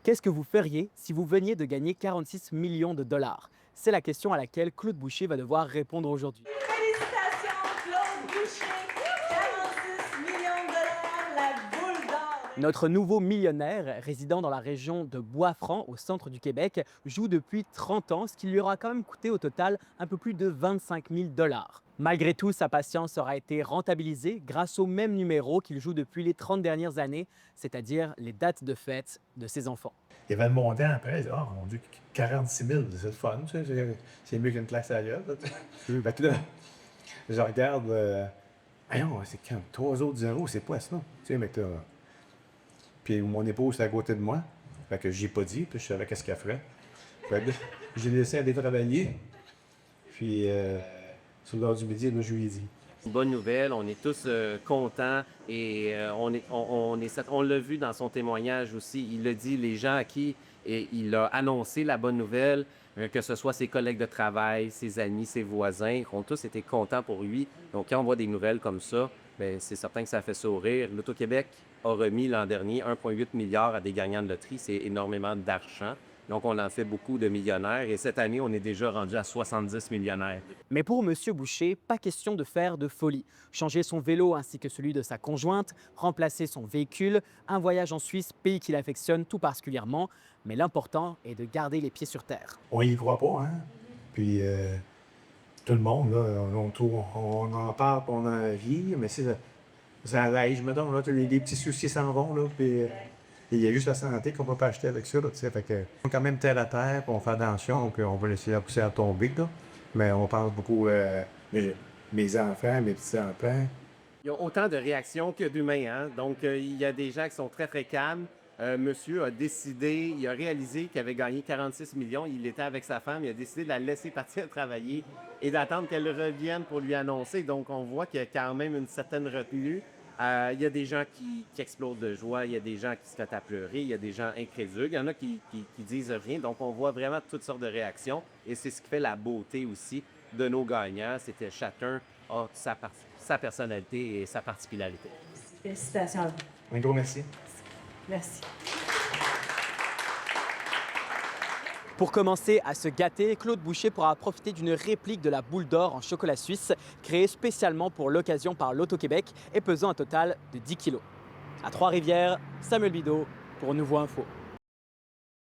Qu'est-ce que vous feriez si vous veniez de gagner 46 millions de dollars? C'est la question à laquelle Claude Boucher va devoir répondre aujourd'hui. Félicitations, Claude Boucher! 46 millions de dollars, la boule d'or! Notre nouveau millionnaire, résident dans la région de Bois-Franc, au centre du Québec, joue depuis 30 ans, ce qui lui aura quand même coûté au total un peu plus de 25 000 dollars. Malgré tout, sa patience aura été rentabilisée grâce au même numéro qu'il joue depuis les 30 dernières années, c'est-à-dire les dates de fête de ses enfants. Il y avait le montant après. Ah, mon Dieu, 46 000, c'est le fun, tu sais, c'est mieux qu'une classe à la gueule. Fait que là, je regarde, voyons, c'est quand 3 autres zéros, c'est pas ça. Tu sais, mais puis mon épouse est à côté de moi. Fait que j'ai pas dit, puis je savais qu'est-ce qu'elle ferait. Fait que là, j'ai laissé aller travailler. Puis, sur l'heure du midi, là, je lui ai dit. Une bonne nouvelle, on est tous contents et on l'a vu dans son témoignage aussi. Il a dit, les gens à qui il a annoncé la bonne nouvelle, que ce soit ses collègues de travail, ses amis, ses voisins, ont tous été contents pour lui. Donc, quand on voit des nouvelles comme ça, bien, c'est certain que ça fait sourire. L'Auto-Québec a remis l'an dernier 1,8 milliard à des gagnants de loterie. C'est énormément d'argent. Donc, on en fait beaucoup de millionnaires et cette année, on est déjà rendu à 70 millionnaires. Mais pour M. Boucher, pas question de faire de folie. Changer son vélo ainsi que celui de sa conjointe, remplacer son véhicule, un voyage en Suisse, pays qu'il affectionne tout particulièrement. Mais l'important est de garder les pieds sur terre. On y croit pas, hein? Puis, tout le monde, là, on en parle, puis on en vit, mais ça allège, mettons, là, les petits soucis s'en vont, là, puis il y a juste la santé qu'on peut pas acheter avec ça, là, tu sais, fait que on est quand même terre à terre, puis on fait attention, puis on va laisser la poussière tomber, là, mais on pense beaucoup, mes enfants, mes petits-enfants. Il y a autant de réactions que d'humains, hein? Donc, il y a des gens qui sont très, très calmes. Monsieur a décidé, il a réalisé qu'il avait gagné 46 millions. Il était avec sa femme, il a décidé de la laisser partir travailler et d'attendre qu'elle revienne pour lui annoncer. Donc, on voit qu'il y a quand même une certaine retenue. Il y a des gens qui explosent de joie, il y a des gens qui se mettent à pleurer, il y a des gens incrédules, il y en a qui disent rien. Donc, on voit vraiment toutes sortes de réactions et c'est ce qui fait la beauté aussi de nos gagnants. C'était chacun a sa personnalité et sa particularité. Félicitations à vous. Un gros merci. Merci. Pour commencer à se gâter, Claude Boucher pourra profiter d'une réplique de la boule d'or en chocolat suisse, créée spécialement pour l'occasion par l'Auto-Québec et pesant un total de 10 kg. À Trois-Rivières, Samuel Bideau pour Nouveau Info.